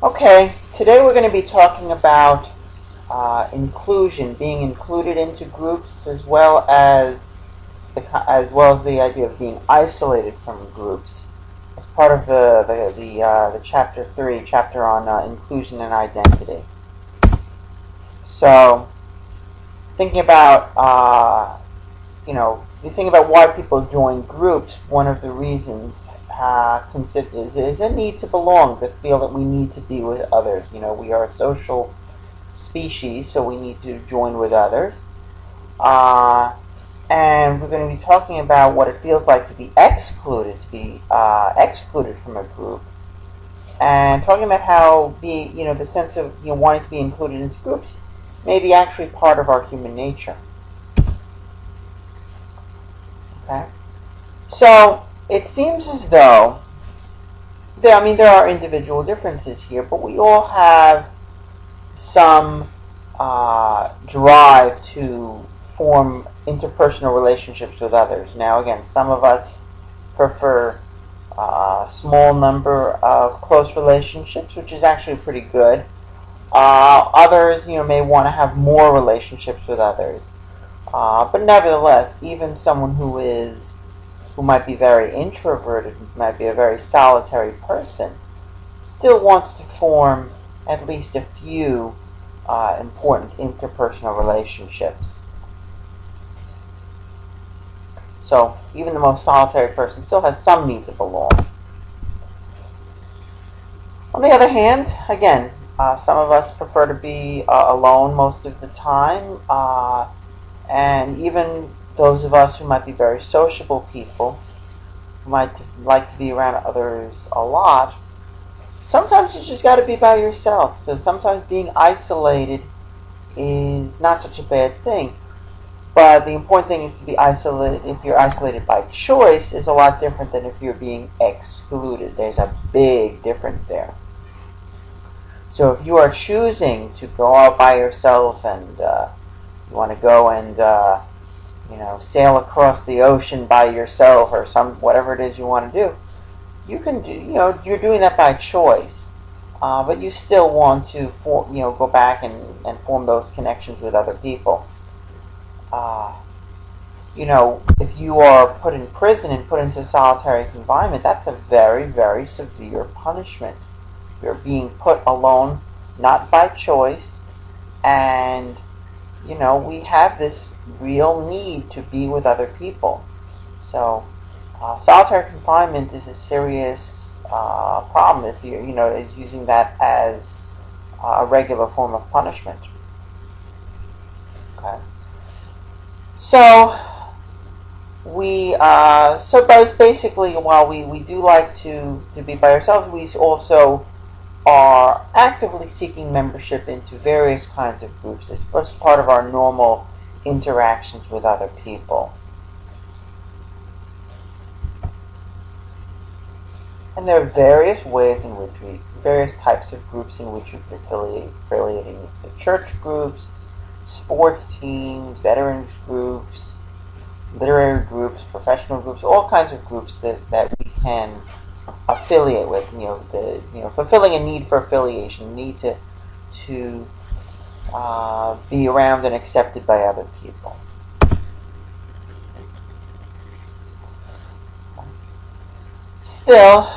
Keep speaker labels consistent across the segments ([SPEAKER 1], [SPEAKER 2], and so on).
[SPEAKER 1] Okay, today we're going to be talking about inclusion, being included into groups, as well as the idea of being isolated from groups, as part of the chapter 3 chapter on inclusion and identity. So, thinking about you think about why people join groups. One of the reasons is a need to belong, to feel that we need to be with others. We are a social species, so we need to join with others. And we're going to be talking about what it feels like to be excluded, excluded from a group, and talking about how the sense of wanting to be included into groups may be actually part of our human nature. Okay, so it seems as though there are individual differences here, but we all have some drive to form interpersonal relationships with others. Now, again, some of us prefer a small number of close relationships, which is actually pretty good. Others, may want to have more relationships with others. But nevertheless, even someone who might be very introverted, might be a very solitary person, still wants to form at least a few important interpersonal relationships. So even the most solitary person still has some need to belong. On the other hand, again, some of us prefer to be alone most of the time, and even those of us who might be very sociable people, who might like to be around others a lot, sometimes you just got to be by yourself. So sometimes being isolated is not such a bad thing. But the important thing is to be isolated. If you're isolated by choice, is a lot different than if you're being excluded. There's a big difference there. So if you are choosing to go out by yourself and you want to go and sail across the ocean by yourself or whatever it is you want to do, you can do. You're doing that by choice. But you still want to go back and form those connections with other people. If you are put in prison and put into solitary confinement, that's a very, very severe punishment. You're being put alone, not by choice, and we have this real need to be with other people. So, solitary confinement is a serious problem if is using that as a regular form of punishment. Okay. So basically, while we do like to be by ourselves, we also are actively seeking membership into various kinds of groups as part of our normal interactions with other people. And there are various types of groups in which you can affiliating with the church groups, sports teams, veterans groups, literary groups, professional groups, all kinds of groups that we can affiliate with. Fulfilling a need for affiliation, need to be around and accepted by other people. Still,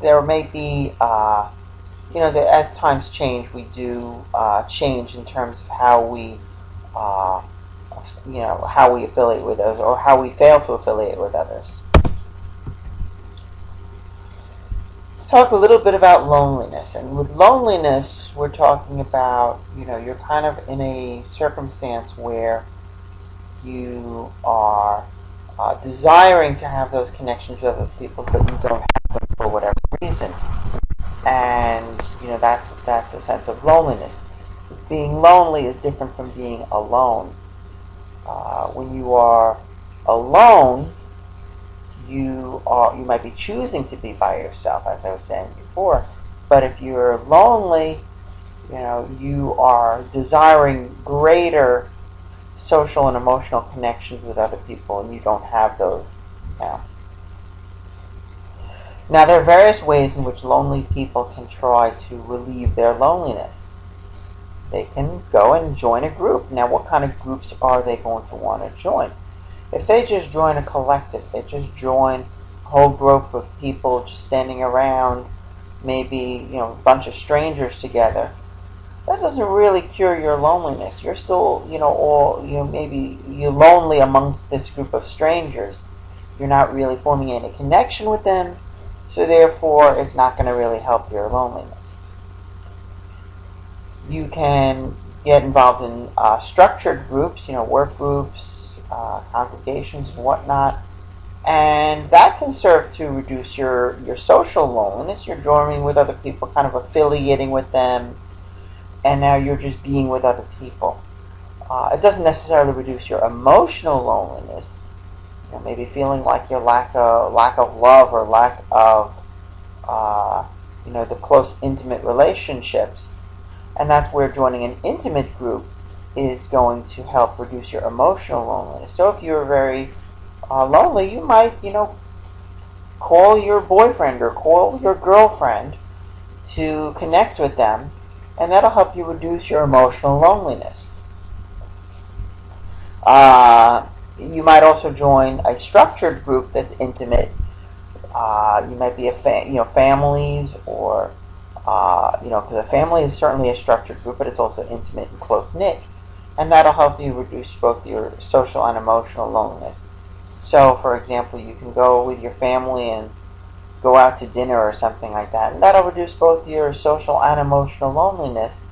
[SPEAKER 1] there may be, as times change, we do change in terms of how we affiliate with others, or how we fail to affiliate with others. Let's talk a little bit about loneliness. And with loneliness, we're talking about, you're kind of in a circumstance where you are desiring to have those connections with other people, but you don't have them for whatever reason. And, that's a sense of loneliness. Being lonely is different from being alone. When you are alone, you might be choosing to be by yourself, as I was saying before. But if you're lonely, you are desiring greater social and emotional connections with other people, and you don't have those now. Now, there are various ways in which lonely people can try to relieve their loneliness. They can go and join a group. Now, what kind of groups are they going to want to join? If they just join a collective, they just join a whole group of people just standing around, maybe a bunch of strangers together, that doesn't really cure your loneliness. You're still, maybe you're lonely amongst this group of strangers. You're not really forming any connection with them, so therefore it's not going to really help your loneliness. You can get involved in structured groups, work groups, congregations, and whatnot, and that can serve to reduce your social loneliness. You're joining with other people, kind of affiliating with them, and now you're just being with other people. It doesn't necessarily reduce your emotional loneliness. Maybe feeling like your lack of love or lack of the close intimate relationships, and that's where joining an intimate group is going to help reduce your emotional loneliness. So if you're very lonely, you might call your boyfriend or call your girlfriend to connect with them, and that'll help you reduce your emotional loneliness. You might also join a structured group that's intimate. You might be families, or because a family is certainly a structured group, but it's also intimate and close knit, and that'll help you reduce both your social and emotional loneliness. So, for example, you can go with your family and go out to dinner or something like that, and that'll reduce both your social and emotional loneliness.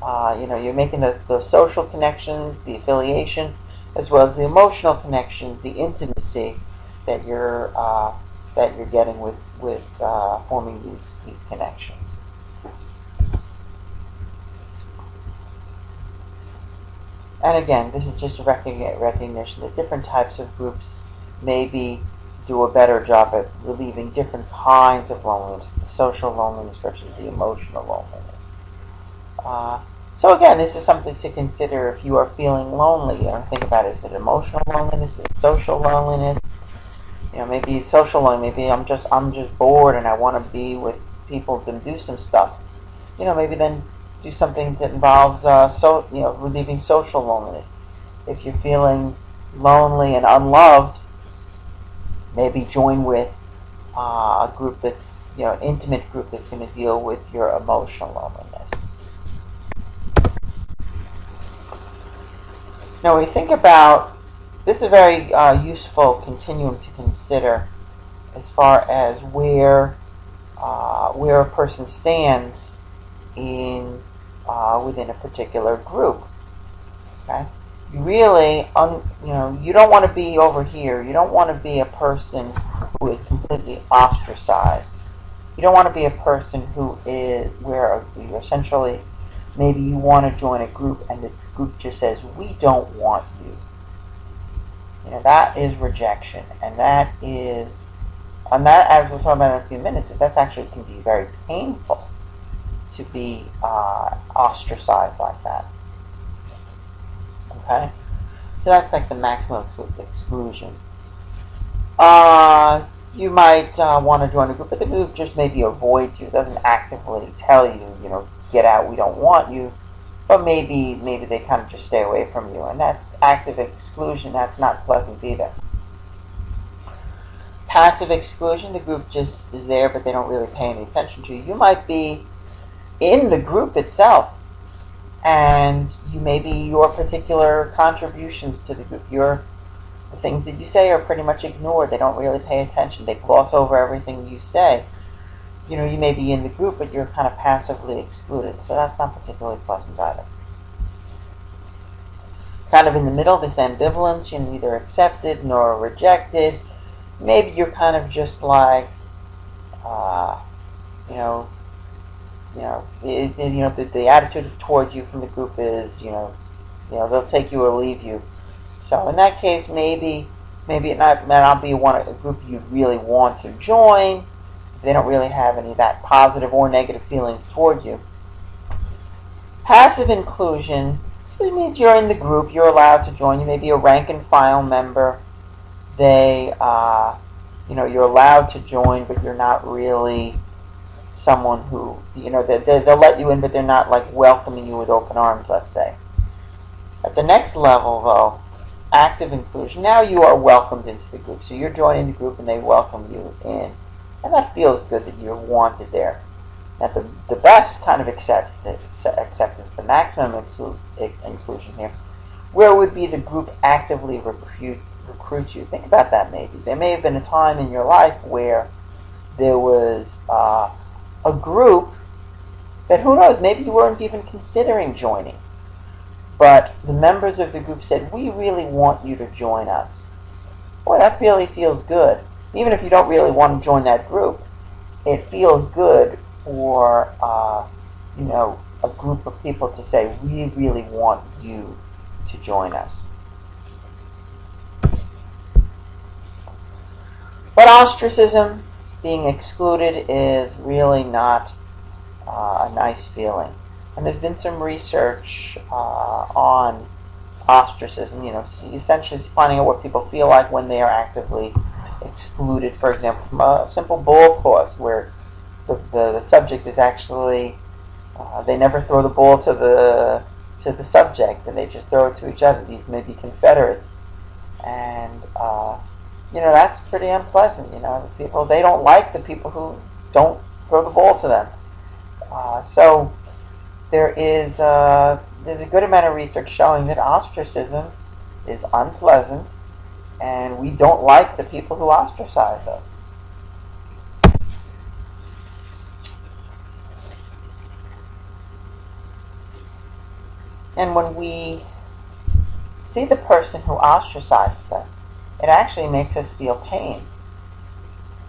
[SPEAKER 1] You're making those social connections, the affiliation, as well as the emotional connections, the intimacy that you're getting with forming these connections. And again, this is just a recognition that different types of groups maybe do a better job at relieving different kinds of loneliness, the social loneliness versus the emotional loneliness. So again, this is something to consider if you are feeling lonely. Think about it. Is it emotional loneliness? Is it social loneliness? Maybe social loneliness. Maybe I'm just bored and I want to be with people to do some stuff. Maybe then do something that involves relieving social loneliness. If you're feeling lonely and unloved, maybe join with a group that's an intimate group that's going to deal with your emotional loneliness. Now we think about, this is a very useful continuum to consider as far as where a person stands in within a particular group. Okay, you really you don't want to be over here. You don't want to be a person who is completely ostracized. You don't want to be a person who is where you essentially, maybe you want to join a group and the group just says, we don't want you. That is rejection, and that is, as we'll talk about in a few minutes, that's actually can be very painful to be ostracized like that. Okay, so that's like the maximum exclusion. You might want to join a group, but the group just maybe avoids you, doesn't actively tell you, get out, we don't want you, but maybe they kind of just stay away from you, and that's active exclusion. That's not pleasant either. Passive exclusion, the group just is there, but they don't really pay any attention to you. You might be in the group itself, and maybe your particular contributions to the group, the things that you say are pretty much ignored. They don't really pay attention. They gloss over everything you say. You may be in the group, but you're kind of passively excluded, so that's not particularly pleasant either. Kind of in the middle, this ambivalence, you're neither accepted nor rejected. Maybe you're kind of just like, the attitude towards you from the group is, they'll take you or leave you. So in that case, maybe it might not be a group you really want to join. They don't really have any of that positive or negative feelings toward you. Passive inclusion, it means you're in the group, you're allowed to join. You may be a rank and file member. They you're allowed to join, but you're not really someone who, they'll let you in, but they're not like welcoming you with open arms, let's say. At the next level, though, active inclusion, now you are welcomed into the group. So you're joining the group and they welcome you in. And that feels good that you're wanted there. Now the best kind of acceptance, the maximum inclusion here, where would be the group actively recruit you? Think about that maybe. There may have been a time in your life where there was a group that, who knows, maybe you weren't even considering joining. But the members of the group said, we really want you to join us. Boy, that really feels good. Even if you don't really want to join that group, it feels good for a group of people to say, we really want you to join us. But ostracism, being excluded, is really not a nice feeling. And there's been some research on ostracism, essentially finding out what people feel like when they are actively excluded, for example, from a simple ball toss where the subject is actually, they never throw the ball to the subject, and they just throw it to each other. These may be Confederates. And, that's pretty unpleasant. People, they don't like the people who don't throw the ball to them. So there's a good amount of research showing that ostracism is unpleasant, and we don't like the people who ostracize us. And when we see the person who ostracizes us, it actually makes us feel pain.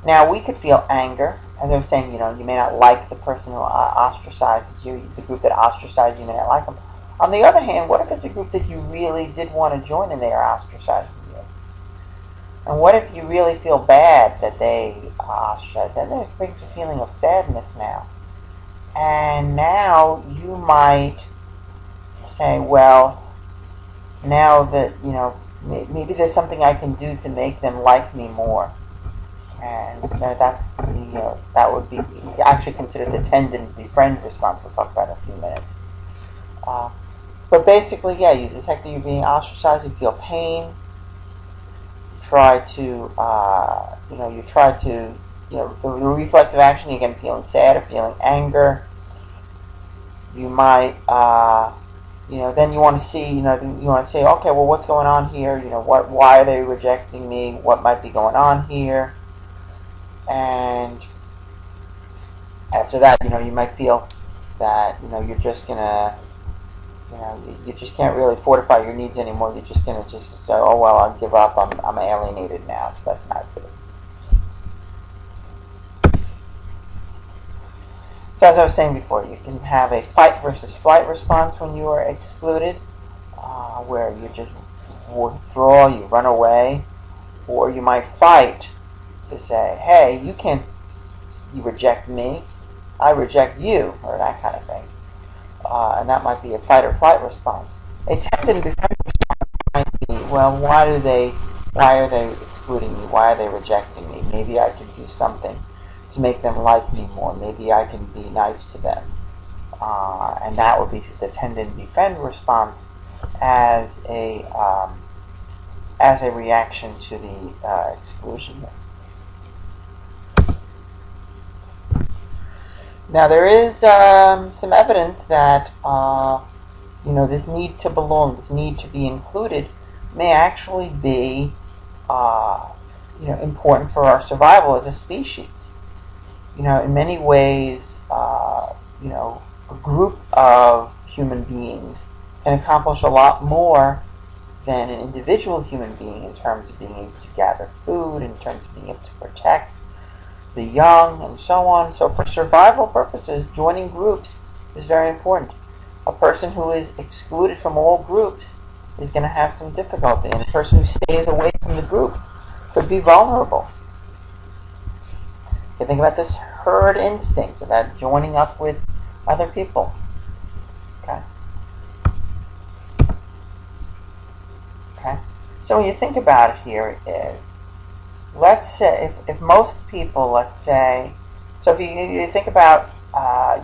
[SPEAKER 1] Now, we could feel anger, as I was saying, you may not like the person who ostracizes you, the group that ostracizes you may not like them. On the other hand, what if it's a group that you really did want to join and they are ostracizing you? And what if you really feel bad that they ostracize? And then it brings a feeling of sadness now. And now you might say, well, now that, maybe there's something I can do to make them like me more. And that would be actually considered the tend and befriend response. We'll talk about in a few minutes. But basically, yeah, you detect that you're being ostracized. You feel pain. You try to, the reflexive action. Again, feeling sad or feeling anger. You might, then you want to see, you want to say, okay, well, what's going on here? Why are they rejecting me? What might be going on here? And after that, you might feel that, you're just gonna, you just can't really fortify your needs anymore. You're just gonna say, oh well, I'll give up. I'm alienated now. So that's not good. So as I was saying before, you can have a fight versus flight response when you are excluded, where you just withdraw, you run away, or you might fight to say, hey, you reject me, I reject you, or that kind of thing. And that might be a fight or flight response. A tend and befriend response might be, well, why are they excluding me? Why are they rejecting me? Maybe I could do something to make them like me more. Maybe I can be nice to them. And that would be the tend and befriend response as a reaction to the exclusion. Now there is some evidence that this need to belong, this need to be included, may actually be important for our survival as a species. In many ways, a group of human beings can accomplish a lot more than an individual human being in terms of being able to gather food, in terms of being able to protect the young, and so on. So for survival purposes, joining groups is very important. A person who is excluded from all groups is going to have some difficulty, and a person who stays away from the group could be vulnerable. You think about this herd instinct, about joining up with other people. Okay. So when you think about it here is, let's say if most people, let's say, so if you think about,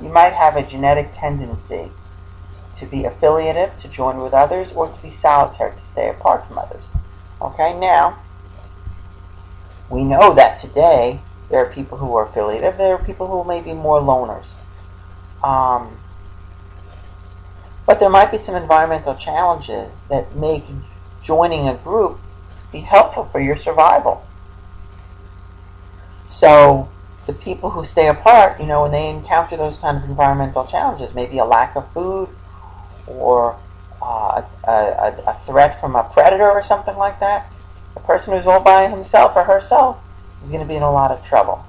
[SPEAKER 1] you might have a genetic tendency to be affiliative, to join with others, or to be solitary, to stay apart from others. Okay, now, we know that today there are people who are affiliative, there are people who may be more loners. But there might be some environmental challenges that make joining a group be helpful for your survival. So the people who stay apart, when they encounter those kind of environmental challenges, maybe a lack of food or a threat from a predator or something like that, the person who's all by himself or herself is going to be in a lot of trouble.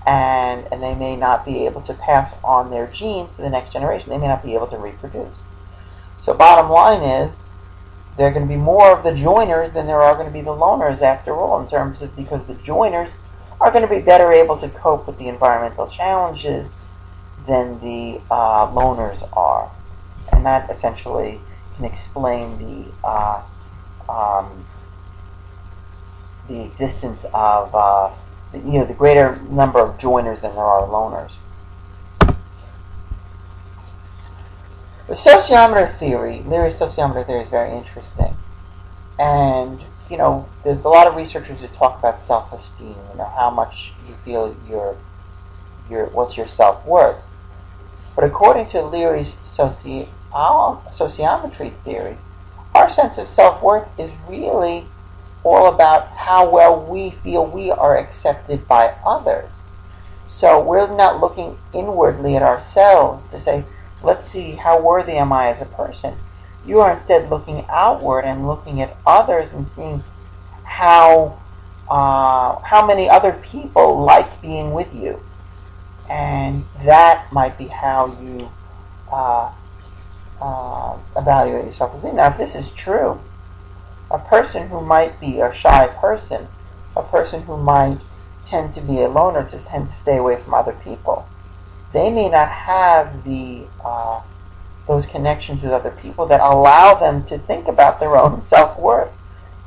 [SPEAKER 1] And they may not be able to pass on their genes to the next generation. They may not be able to reproduce. So bottom line is, there are going to be more of the joiners than there are going to be the loners after all, in terms of, because the joiners are going to be better able to cope with the environmental challenges than the loners are. And that essentially can explain the existence of the greater number of joiners than there are loners. The sociometer theory, Leary's sociometer theory, is very interesting. And, there's a lot of researchers who talk about self-esteem, how much you feel what's your self-worth. But according to Leary's sociometry theory, our sense of self-worth is really all about how well we feel we are accepted by others. So we're not looking inwardly at ourselves to say, let's see, how worthy am I as a person? You are instead looking outward and looking at others and seeing how many other people like being with you. And that might be how you evaluate your self-esteem. Now, if this is true, a person who might be a shy person, a person who might tend to be a loner, just tend to stay away from other people, they may not have those connections with other people that allow them to think about their own self-worth.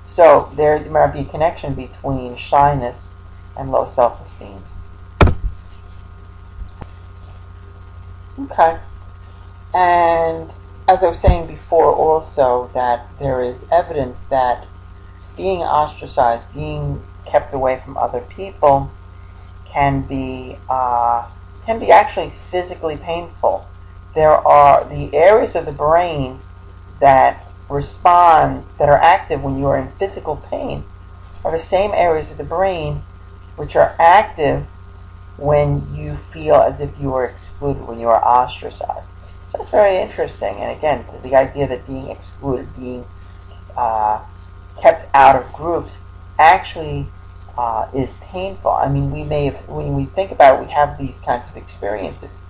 [SPEAKER 1] So there might be a connection between shyness and low self-esteem. Okay. And as I was saying before also, that there is evidence that being ostracized, being kept away from other people, can be actually physically painful. There are the areas of the brain that respond, that are active when you are in physical pain, are the same areas of the brain which are active when you feel as if you are excluded, when you are ostracized. So it's very interesting. And again, the idea that being excluded, being kept out of groups, actually is painful. I mean, when we think about it, we have these kinds of experiences,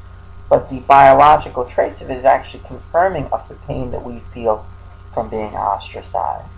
[SPEAKER 1] but the biological trace of it is actually confirming of the pain that we feel from being ostracized.